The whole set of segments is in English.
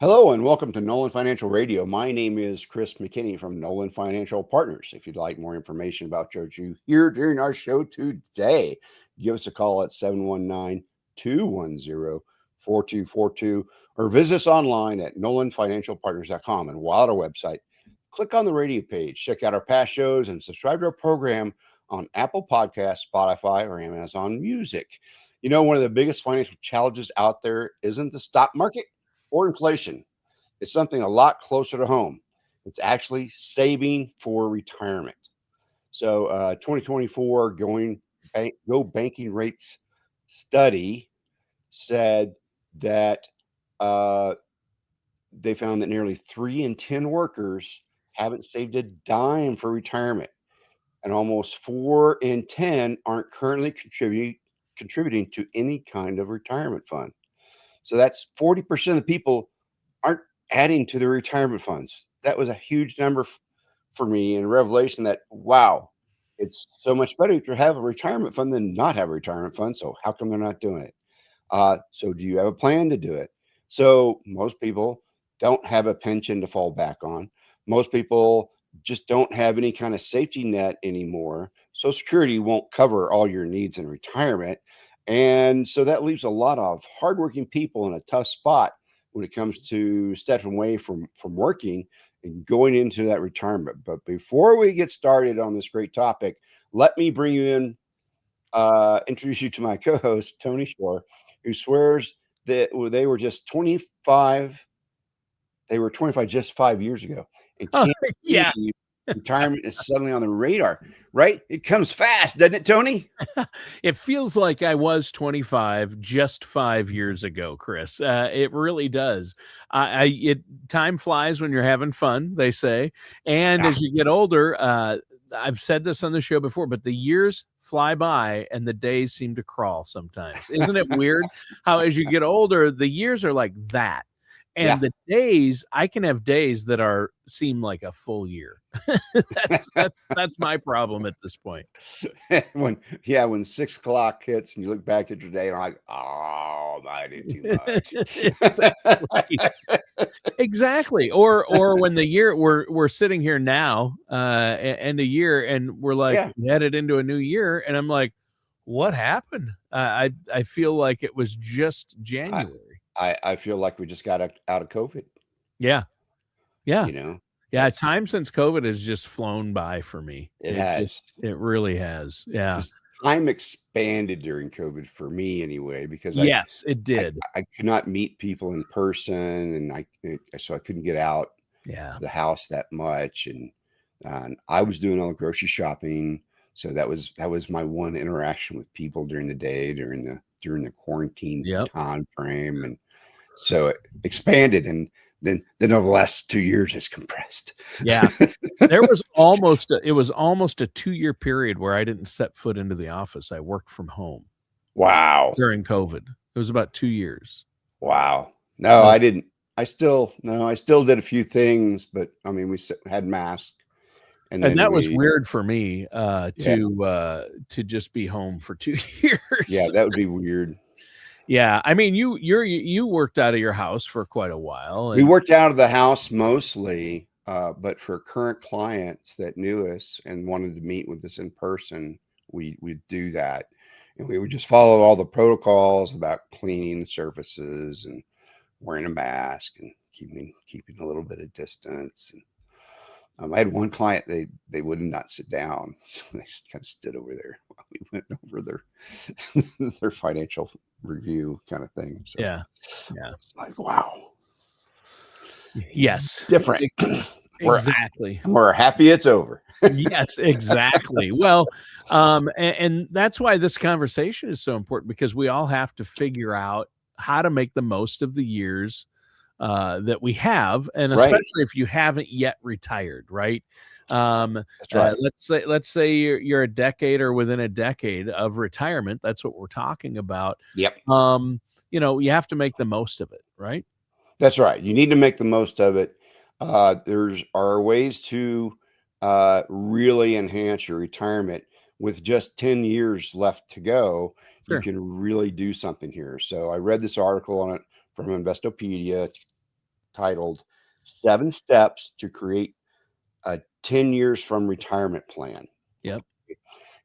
Hello and welcome to Nolan Financial Radio. My name is Chris McKinney from Nolan Financial Partners. If you'd like more information about what you hear during our show today, give us a call at 719-210-4242 or visit us online at nolanfinancialpartners.com. And while at our website, click on the radio page, check out our past shows, and subscribe to our program on Apple Podcasts, Spotify, or Amazon Music. You know, one of the biggest financial challenges out there isn't the stock market or inflation. It's something a lot closer to home. It's actually saving for retirement. So 2024 Go Banking Rates study said that they found that nearly 3 in 10 workers haven't saved a dime for retirement. And almost 4 in 10 aren't currently contributing to any kind of retirement fund. So that's 40% of the people aren't adding to their retirement funds. That was a huge number for me, and revelation that, wow, it's so much better to have a retirement fund than not have a retirement fund. So how come they're not doing it? So do you have a plan to do it? So most people don't have a pension to fall back on. Most people just don't have any kind of safety net anymore. Social Security won't cover all your needs in retirement. And so that leaves a lot of hardworking people in a tough spot when it comes to stepping away from working and going into that retirement. But before we get started on this great topic, let me bring you in, introduce you to my co-host, Tony Shore, who swears that they were just 25. They were 25 just 5 years ago. And can't Yeah. believe retirement is suddenly on the radar, right? It comes fast, doesn't it, Tony? It feels like I was 25 just 5 years ago, Chris. It really does. Time flies when you're having fun, they say. And as you get older, I've said this on the show before, but the years fly by and the days seem to crawl sometimes. Isn't it weird how as you get older, the years are like that? And the days, I can have days that seem like a full year. that's my problem at this point. when 6 o'clock hits and you look back at your day and I'm like, oh, I did too much. Exactly. Or when the year we're sitting here now, end of year, and we're like headed into a new year, and I'm like, what happened? I feel like it was just January. I feel like we just got out of COVID. Yeah. Yeah. You know? Yeah. Time since COVID has just flown by for me. It has. It really has. Yeah. Time expanded during COVID for me anyway, because it did. I could not meet people in person, and so I couldn't get out of the house that much. And I was doing all the grocery shopping. So that was my one interaction with people during the day, during the quarantine time frame. And so it expanded, and then over the last 2 years it's compressed. Yeah. It was almost a 2-year period where I didn't set foot into the office. I worked from home. Wow. During COVID. It was about 2 years. Wow. No, I didn't. I still did a few things, but I mean, we had masks. And that was weird for me to just be home for 2 years. Yeah, that would be weird. Yeah, I mean, you worked out of your house for quite a while. We worked out of the house mostly, but for current clients that knew us and wanted to meet with us in person, we'd do that, and we would just follow all the protocols about cleaning surfaces and wearing a mask and keeping a little bit of distance. And I had one client, they would not sit down, so they just kind of stood over there while we went over their financial review kind of thing. So, yeah, it's like, wow, yes, different. Exactly. We're happy it's over. Yes, exactly. Well, and that's why this conversation is so important, because we all have to figure out how to make the most of the years that we have, and especially if you haven't yet retired, right? That's right. Let's say you're a decade or within a decade of retirement. That's what we're talking about. Yep. You have to make the most of it, right? That's right. You need to make the most of it. There are ways to really enhance your retirement with just 10 years left to go. Sure. You can really do something here. So I read this article on it from Investopedia. titled 7 Steps to Create a 10 Years from Retirement Plan. Yep.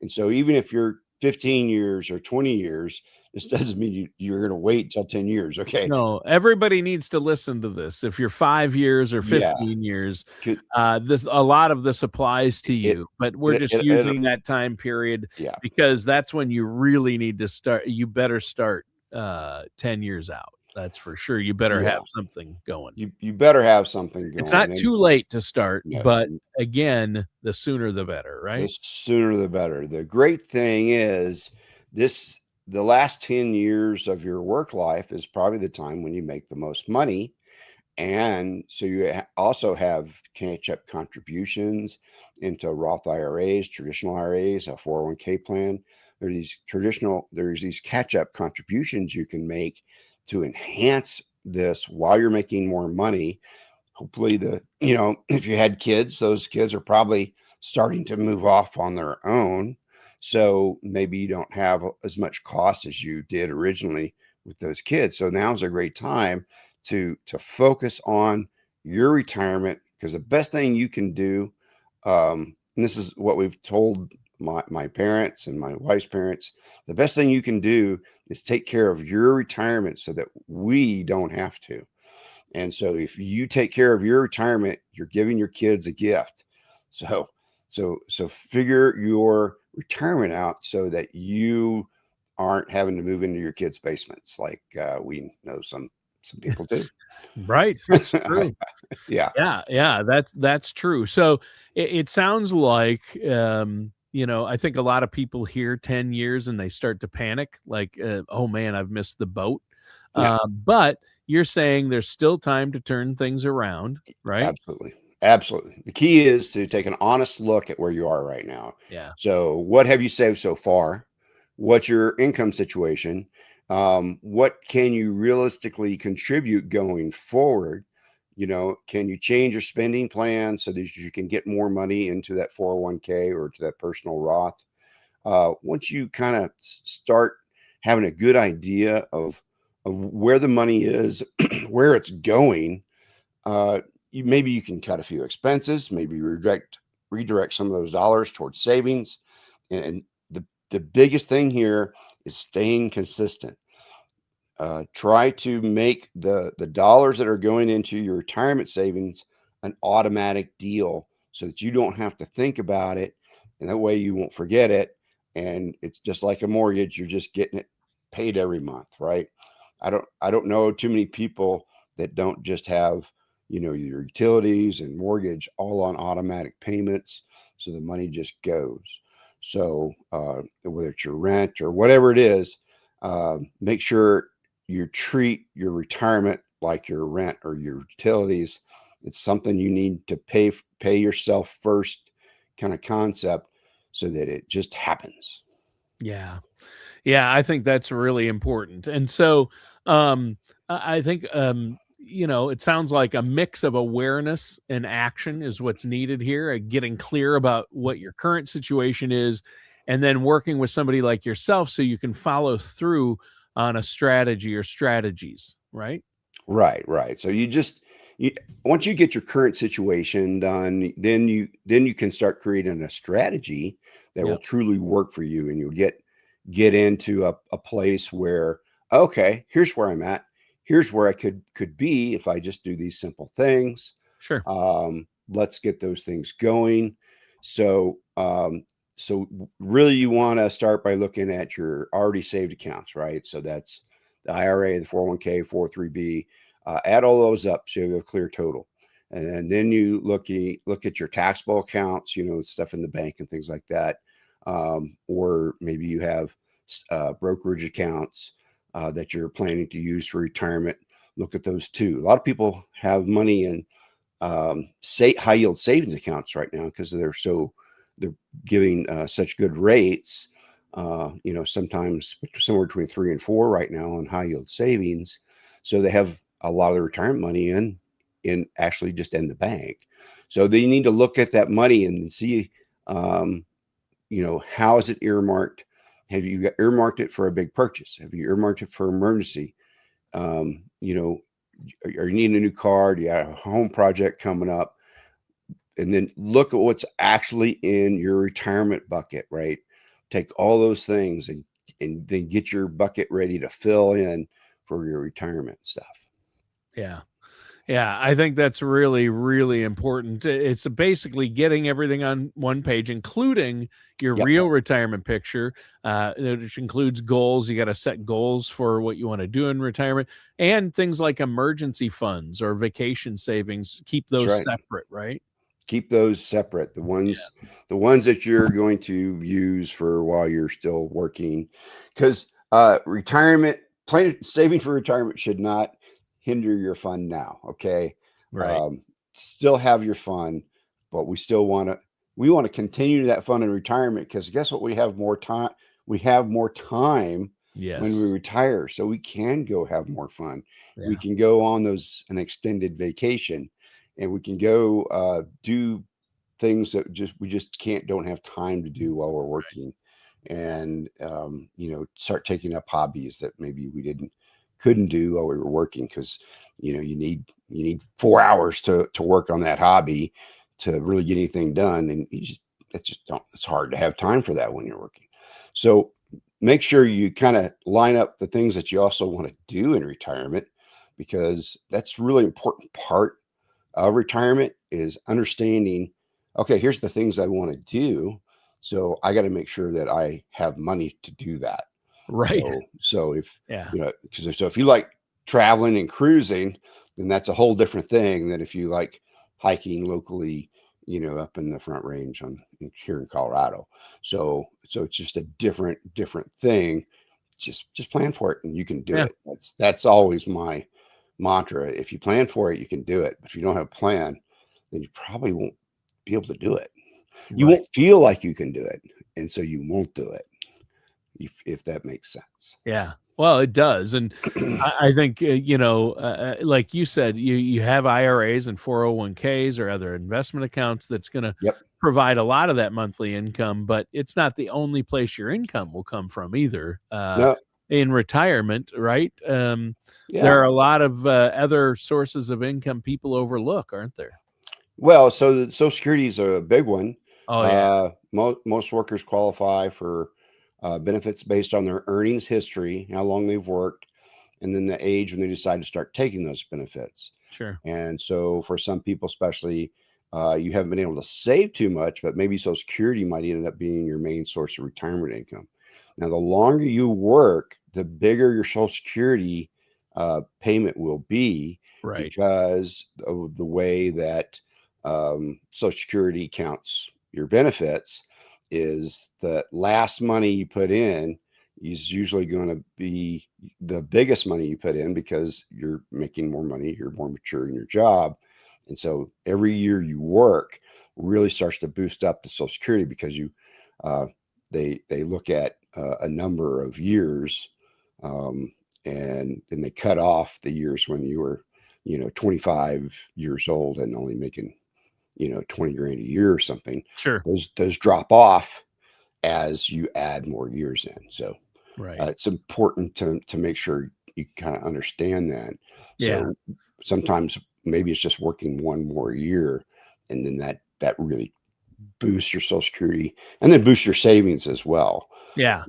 And so even if you're 15 years or 20 years, this doesn't mean you're going to wait till 10 years. Okay. No, everybody needs to listen to this. If you're 5 years or Yeah. 15 years, Could- this a lot of this applies to It, you, but we're it, just it, it, using that time period yeah. because that's when you really need to start. You better start 10 years out. That's for sure. You better Yeah. have something going. You better have something going. It's not too late to start, No, but again, the sooner the better, the right? sooner the better. The great thing is the last 10 years of your work life is probably the time when you make the most money. And so you also have catch-up contributions into Roth IRAs, traditional IRAs, a 401k plan. There's these catch-up contributions you can make to enhance this while you're making more money. Hopefully if you had kids, those kids are probably starting to move off on their own. So maybe you don't have as much cost as you did originally with those kids. So now's a great time to focus on your retirement, because the best thing you can do, and this is what we've told my parents and my wife's parents, the best thing you can do is take care of your retirement so that we don't have to. And so if you take care of your retirement, you're giving your kids a gift. So figure your retirement out so that you aren't having to move into your kids' basements like we know some people do. Right. It's true. Yeah. Yeah, that's true. So it sounds like I think a lot of people hear 10 years and they start to panic, like, oh man, I've missed the boat. Yeah. But you're saying there's still time to turn things around, right? Absolutely. Absolutely. The key is to take an honest look at where you are right now. Yeah. So what have you saved so far? What's your income situation? What can you realistically contribute going forward? Can you change your spending plan so that you can get more money into that 401k or to that personal Roth? Once you kind of start having a good idea of where the money is, where it's going, maybe you can cut a few expenses, maybe redirect some of those dollars towards savings. And the biggest thing here is staying consistent. Try to make the dollars that are going into your retirement savings an automatic deal so that you don't have to think about it. And that way you won't forget it. And it's just like a mortgage. You're just getting it paid every month, right? I don't know too many people that don't just have, your utilities and mortgage all on automatic payments. So the money just goes. So whether it's your rent or whatever it is, make sure you treat your retirement like your rent or your utilities. It's something you need to pay yourself first kind of concept so that it just happens. Yeah. Yeah, I think that's really important. And so I think it sounds like a mix of awareness and action is what's needed here, getting clear about what your current situation is, and then working with somebody like yourself so you can follow through on a strategy or strategies, right? Right. So once you get your current situation done, then you can start creating a strategy that will Yep. truly work for you, and you'll get into a place where, okay, here's where I'm at. Here's where I could be if I just do these simple things. Sure. Let's get those things going. So really you want to start by looking at your already saved accounts, right? So that's the IRA, the 401k, 403b. Add all those up so you have a clear total. And then you look at your taxable accounts, stuff in the bank and things like that. Or maybe you have brokerage accounts that you're planning to use for retirement. Look at those too. A lot of people have money in high yield savings accounts right now because they're giving such good rates. Sometimes somewhere between 3 and 4 right now on high yield savings. So they have a lot of the retirement money in actually just in the bank. So they need to look at that money and see, how is it earmarked? Have you earmarked it for a big purchase? Have you earmarked it for emergency? are you needing a new car? Do you have a home project coming up? And then look at what's actually in your retirement bucket, right? Take all those things and then get your bucket ready to fill in for your retirement stuff. Yeah. Yeah, I think that's really, really important. It's basically getting everything on one page, including your Yep, real retirement picture, which includes goals. You got to set goals for what you want to do in retirement, and things like emergency funds or vacation savings. Keep that's those right. separate, right? Keep those separate. The ones that you're going to use for while you're still working, because retirement plan saving for retirement should not hinder your fun now. Okay, Right. um, still have your fun, but we want to continue that fun in retirement because guess what? We have more time. We have more time when we Yes. retire, so we can go have more fun. We Yeah. can go on an extended vacation, and we can go do things that we just don't have time to do while we're working, and start taking up hobbies that maybe we didn't couldn't do while we were working because you need 4 hours to work on that hobby to really get anything done, and it's hard to have time for that when you're working. So make sure you kind of line up the things that you also want to do in retirement, because that's really important part of retirement is understanding, okay, here's the things I want to do. So I got to make sure that I have money to do that. Right. So if, Yeah. because if you like traveling and cruising, then that's a whole different thing than if you like hiking locally, up in the Front Range here in Colorado. So it's just a different thing. Just plan for it and you can do Yeah. it. That's always my mantra. If you plan for it, you can do it. But if you don't have a plan, then you probably won't be able to do it. You Right. won't feel like you can do it, and so you won't do it. If that makes sense. Yeah. Well, it does, and I think like you said, you have IRAs and 401ks or other investment accounts that's going to Yep. provide a lot of that monthly income, but it's not the only place your income will come from either. No. In retirement, right? There Yeah. are a lot of other sources of income people overlook, aren't there? Well, so the Social Security is a big one. Oh yeah, Most workers qualify for benefits based on their earnings history, how long they've worked, and then the age when they decide to start taking those benefits. sure. And so, for some people, especially, you haven't been able to save too much, but maybe Social Security might end up being your main source of retirement income. Now, the longer you work, the bigger your Social Security payment will be Right. because of the way that Social Security counts your benefits. Is the last money you put in is usually going to be the biggest money you put in because you're making more money, you're more mature in your job. And so every year you work really starts to boost up the Social Security because uh, they look at a number of years, um, and then they cut off the years when you were 25 years old and only making 20 grand a year or something. Sure. Those drop off as you add more years in. So Right. it's important to make sure you kind of understand that. Yeah. So sometimes maybe it's just working one more year, and then that really boosts your Social Security and then boosts your savings as well. Yeah.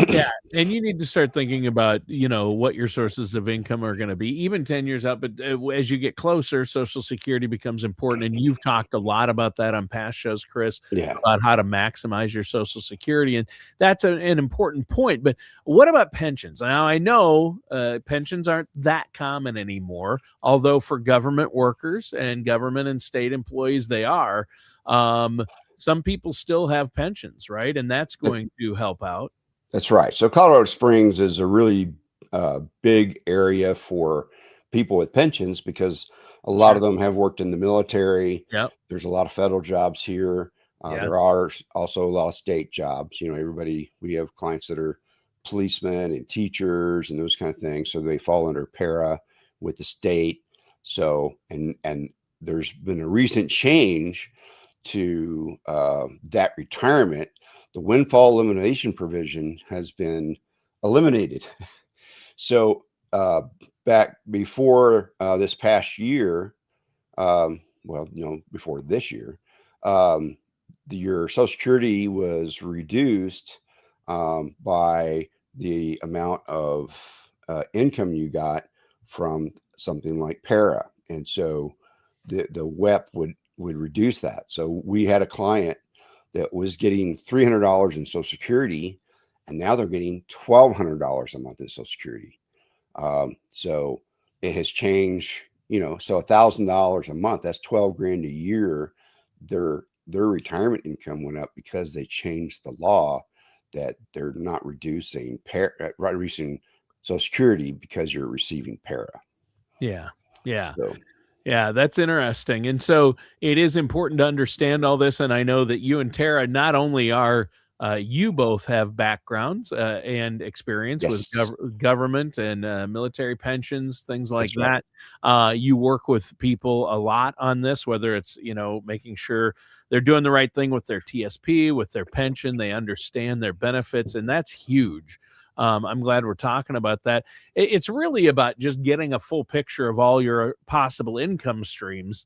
Yeah, and you need to start thinking about, what your sources of income are gonna be even 10 years out, but, as you get closer, Social Security becomes important, and you've talked a lot about that on past shows, Chris, Yeah, about how to maximize your Social Security, and that's an important point, but what about pensions? Now, I know, pensions aren't that common anymore, although for government workers and government and state employees, they are. Um, some people still have pensions, right? And that's that, going to help out. that's right. So Colorado Springs is a really big area for people with pensions because a lot Sure. of them have worked in the military. Yep. There's a lot of federal jobs here. Yeah. There are also a lot of state jobs. We have clients that are policemen and teachers and those kind of things. So they fall under para with the state. So, and there's been a recent change to that retirement. The windfall elimination provision has been eliminated. So back before this past year, well, before this year, um, your Social Security was reduced by the amount of income you got from something like para, and so the WEP would reduce that. So we had a client that was getting $300 in Social Security, and now they're getting $1,200 a month in Social Security. So it has changed, so $1,000 a month, that's 12 grand a year. Their retirement income went up because they changed the law that they're not reducing Social Security because you're receiving para. Yeah. Yeah. So Yeah, that's interesting. And so it is important to understand all this. And I know that you and Tara not only are you both have backgrounds and experience with yes, government and military pensions, things like that's right. that. You work with people a lot on this, whether it's making sure they're doing the right thing with their TSP, with their pension, they understand their benefits, and that's huge. I'm glad we're talking about that. It's really about just getting a full picture of all your possible income streams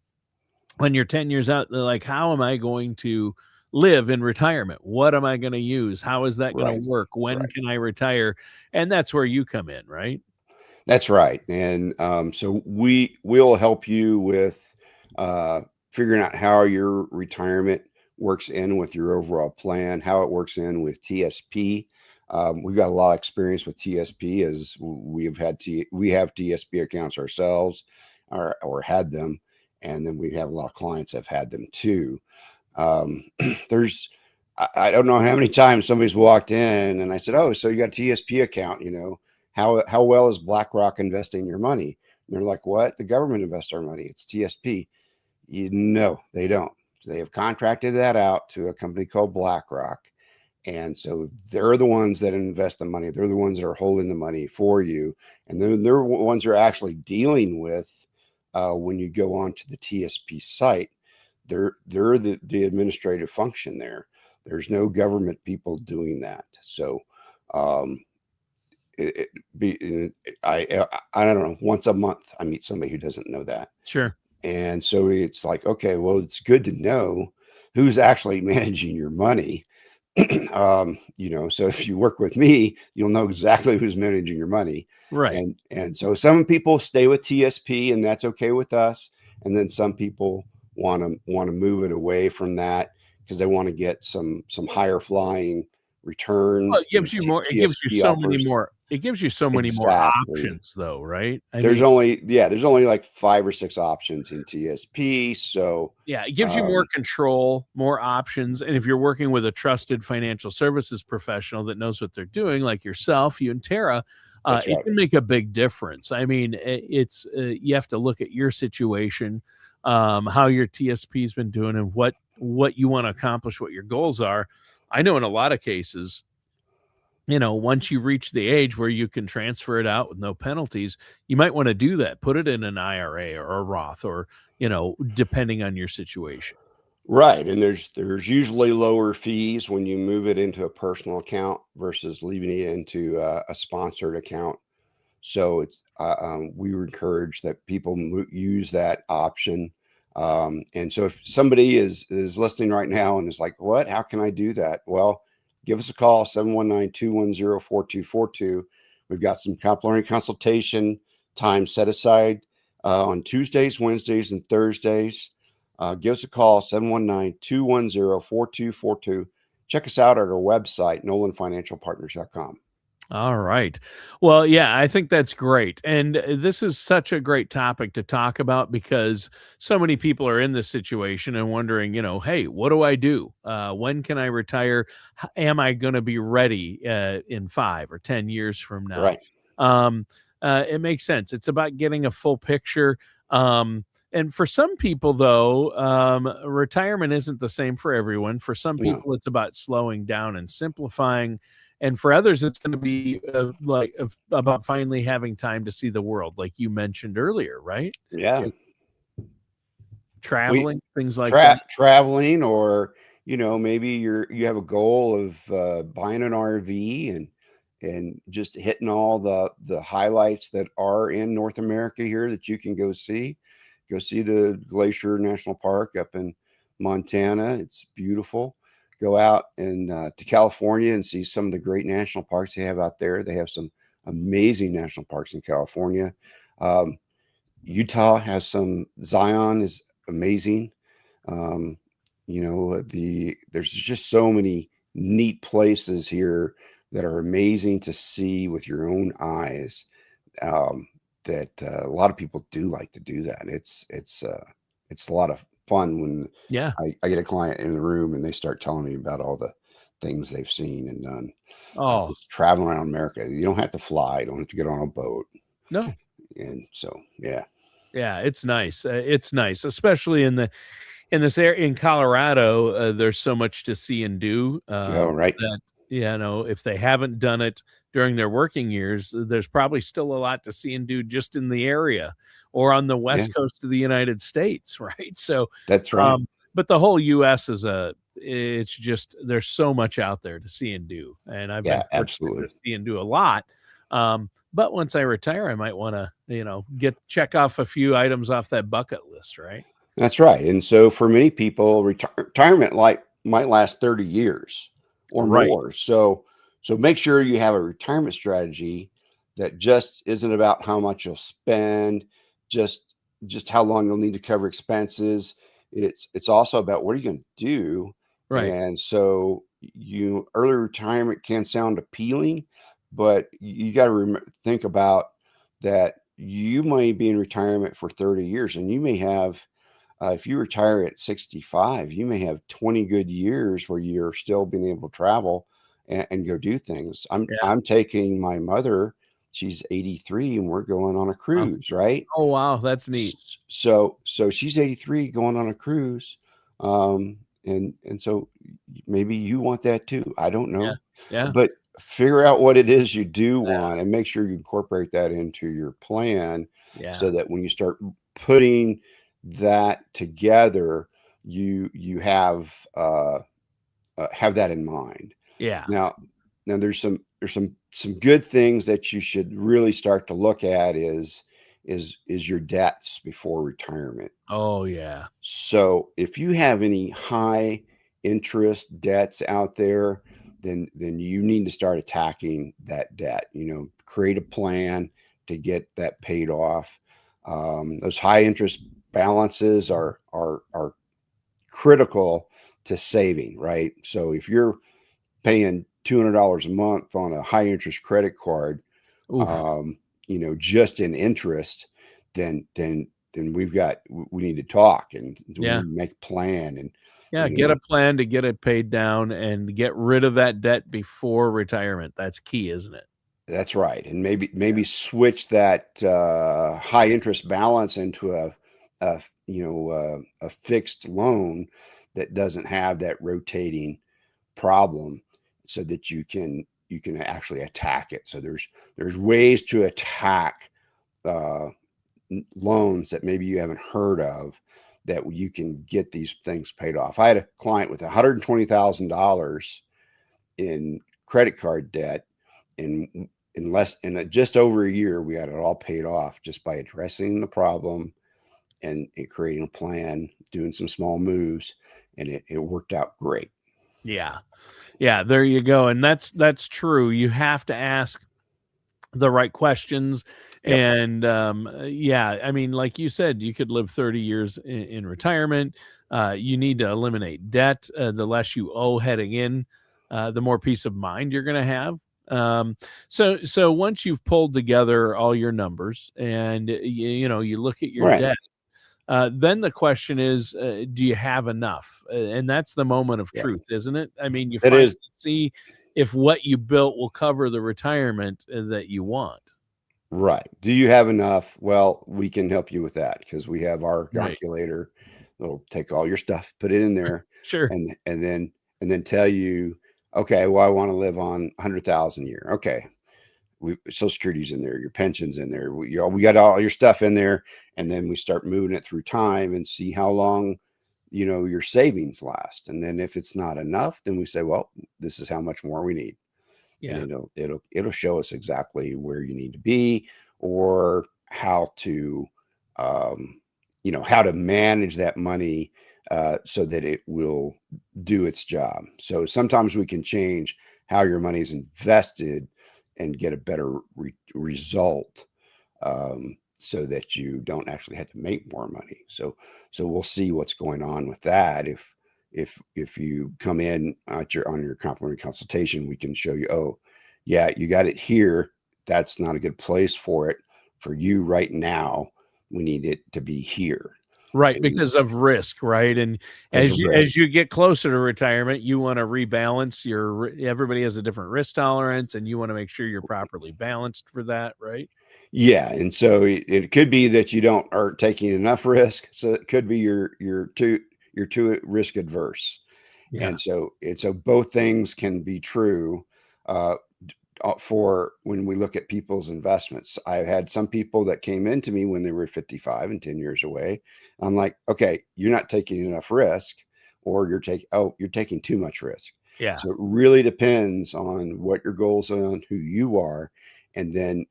when you're 10 years out. They're like, how am I going to live in retirement? What am I going to use? How is that going Right, to work? When right. can I retire? And that's where you come in, right? That's right. And so will help you with figuring out how your retirement works in with your overall plan, how it works in with TSP. We've got a lot of experience with TSP, as we have TSP accounts ourselves, or had them, and then we have a lot of clients that have had them too. There's I don't know how many times somebody's walked in and I said, "Oh, so you got a TSP account? How well is BlackRock investing your money?" And they're like, "What? The government invests our money. It's TSP." No, they don't. They have contracted that out to a company called BlackRock. And so they're the ones that invest the money. They're the ones that are holding the money for you. And then they're the ones you're actually dealing with when you go onto the TSP site. They're the administrative function there. There's no government people doing that. So um, it be I don't know. Once a month, I meet somebody who doesn't know that, Sure. and so it's like, okay, well, it's good to know who's actually managing your money. So if you work with me, you'll know exactly who's managing your money. Right. And so some people stay with TSP, and that's okay with us. And then some people want to move it away from that because they want to get some higher flying Well, returns it than gives you more. It gives you TSP so many offers. more. It gives you so many more Exactly. options, though, right? I There's mean, only like 5 or 6 options in TSP. So yeah, it gives you more um, control, more options. And if you're working with a trusted financial services professional that knows what they're doing, like yourself, you and Tara, that's it right. can make a big difference. I mean, it's you have to look at your situation, how your TSP's been doing, and what you want to accomplish, what your goals are. I know in a lot of cases, once you reach the age where you can transfer it out with no penalties, you might want to do that. Put it in an IRA or a Roth, or, depending on your situation. Right, and there's usually lower fees when you move it into a personal account versus leaving it into a sponsored account. So we encourage that people use that option. And so if somebody is listening right now and is like, "What? How can I do that?" Well, give us a call, 719-210-4242. We've got some complimentary consultation time set aside on Tuesdays, Wednesdays, and Thursdays. Give us a call, 719-210-4242. Check us out at our website, nolanfinancialpartners.com. All right. Well, yeah, I think that's great. And this is such a great topic to talk about because so many people are in this situation and wondering, hey, what do I do? When can I retire? Am I going to be ready in 5 or 10 years from now? Right. Um, it makes sense. It's about getting a full picture. And for some people, though, retirement isn't the same for everyone. For some No. people, it's about slowing down and simplifying, and for others it's going to be about finally having time to see the world, like you mentioned earlier, right? Yeah. Like We traveling, things like that. traveling, or maybe you have a goal of buying an RV, and and just hitting all the highlights that are in North America here that you can go see. Go see the Glacier National Park up in Montana. It's beautiful. Go out and to California and see some of the great national parks they have out there. They have some amazing national parks in California. Um, Utah has some. Zion is amazing. Um, there's just so many neat places here that are amazing to see with your own eyes. Um, that a lot of people do like to do that. It's a lot of fun when Yeah. I get a client in the room and they start telling me about all the things they've seen and done. Oh, Just traveling around America. You don't have to fly. You don't have to get on a boat. no. And so, yeah. Yeah, it's nice. It's nice, especially in this area in Colorado. There's so much to see and do Oh, right. that if they haven't done it during their working years, there's probably still a lot to see and do just in the area or on the Yeah, west coast of the United States, right? So, that's right. but the whole U.S. it's just there's so much out there to see and do, and I've been Yeah, fortunate to absolutely. see and do a lot. But once I retire, I might want to, check off a few items off that bucket list, right? That's right. And so for many people, retirement might last 30 years or Right. more. So make sure you have a retirement strategy that just isn't about how much you'll spend, just just how long you'll need to cover expenses. It's also about what are you going to do. Right. And so you early retirement can sound appealing, but you got to think about that you might be in retirement for 30 years and you may have if you retire at 65, you may have 20 good years where you're still being able to travel and go do things. Yeah. I'm taking my mother, she's 83, and we're going on a Oh, cruise, right? oh, wow, that's neat. So she's 83 going on a cruise. And so maybe you want that too. I don't Yeah. know. Yeah. But figure out what it is you do Yeah. want and make sure you incorporate that into your plan Yeah. so that when you start putting that together, you have that in mind. Yeah. Now, there's some good things that you should really start to look at is your debts before retirement. Oh, yeah. So if you have any high interest debts out there, then you need to start attacking that debt. Create a plan to get that paid off. Those high interest balances are critical to saving, right? So if you're paying $200 a month on a high interest credit card, Oof. just in interest, then we need to talk and we Yeah. need to make a plan and Yeah, you get know a plan to get it paid down and get rid of that debt before retirement. That's key, isn't it? that's right. And maybe switch that high interest balance into a fixed loan that doesn't have that rotating problem so that you can actually attack it. So there's ways to attack uh, loans that maybe you haven't heard of that you can get these things paid off. I had a client with $120,000 in credit card debt in just over a year. We got it all paid off just by addressing the problem and creating a plan, doing some small moves, and it worked out great. Yeah. Yeah, there you go. And that's true. You have to ask the right questions. Yep. And yeah, I mean, like you said, you could live 30 years in retirement. You need to eliminate debt. The less you owe heading in, the more peace of mind you're going to have. So once you've pulled together all your numbers and you look at your Right. debt, then the question is, do you have enough? And that's the moment of Yeah. truth, isn't it? I mean, you It finally is. see if what you built will cover the retirement that you want. Right. Do you have enough? Well, we can help you with that because we have our Right. calculator. It'll take all your stuff, put it in there, Sure. and then tell you, okay, well, I want to live on 100,000 a year. Okay. Social Security's in there, your pension's in there. We got all your stuff in there, and then we start moving it through time and see how long your savings last. And then if it's not enough, then we say, well, this is how much more we need. and Yeah. it'll show us exactly where you need to be, or how to how to manage that money, so that it will do its job. So sometimes we can change how your money is invested and get a better result, so that you don't actually have to make more money. So we'll see what's going on with that. If you come in at on your complimentary consultation, we can show you, oh, yeah, you got it here. That's not a good place for it for you right now. We need it to be here. Right, And because of risk, right? And because of risk. as you get closer to retirement, you wanna rebalance everybody has a different risk tolerance, and you wanna make sure you're properly balanced for that, right? Yeah, and so it could be that you don't are taking enough risk. So it could be you're too risk adverse. Yeah. And so both things can be true, uh, for when we look at people's investments. I had some people that came into me when they were 55 and 10 years away. I'm like, okay, you're not taking enough risk, or you're taking too much risk. Yeah. So it really depends on what your goals are, on who you are, and then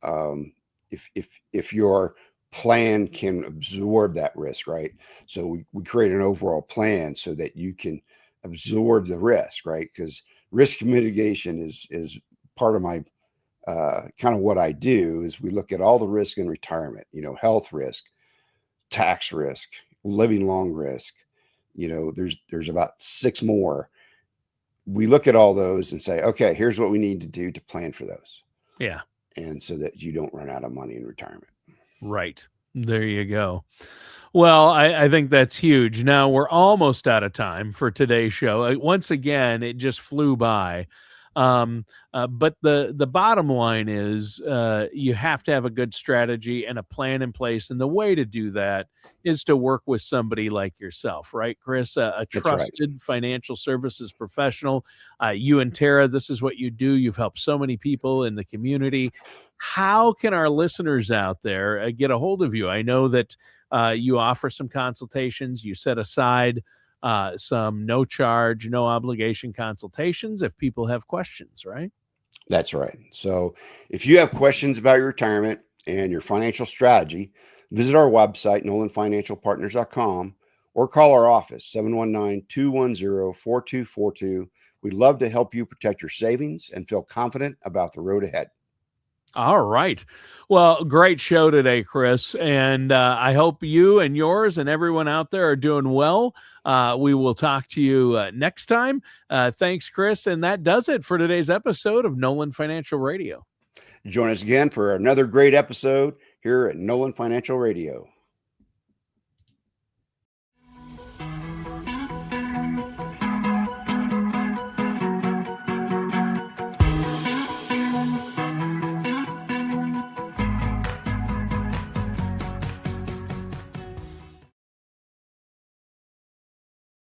um, if your plan can absorb that risk, right? So we create an overall plan so that you can absorb the risk, right? Because risk mitigation is part of my kind of what I do. Is we look at all the risk in retirement, health risk, tax risk, living long risk. There's about six more. We look at all those and say, okay, here's what we need to do to plan for those, Yeah. and so that you don't run out of money in retirement. Right. There you go. Well, I think that's huge. Now we're almost out of time for today's show. Once again, it just flew by. But the bottom line is, you have to have a good strategy and a plan in place, and the way to do that is to work with somebody like yourself, right, Chris? A That's right. trusted financial services professional. You and Tara, this is what you do. You've helped so many people in the community. How can our listeners out there get a hold of you? I know that you offer some consultations. You set aside some no charge, no obligation consultations if people have questions, right? That's right. So if you have questions about your retirement and your financial strategy, visit our website, nolanfinancialpartners.com, or call our office, 719-210-4242. We'd love to help you protect your savings and feel confident about the road ahead. All right. Well, great show today, Chris. And I hope you and yours and everyone out there are doing well. We will talk to you next time. Thanks, Chris. And that does it for today's episode of Nolan Financial Radio. Join us again for another great episode here at Nolan Financial Radio.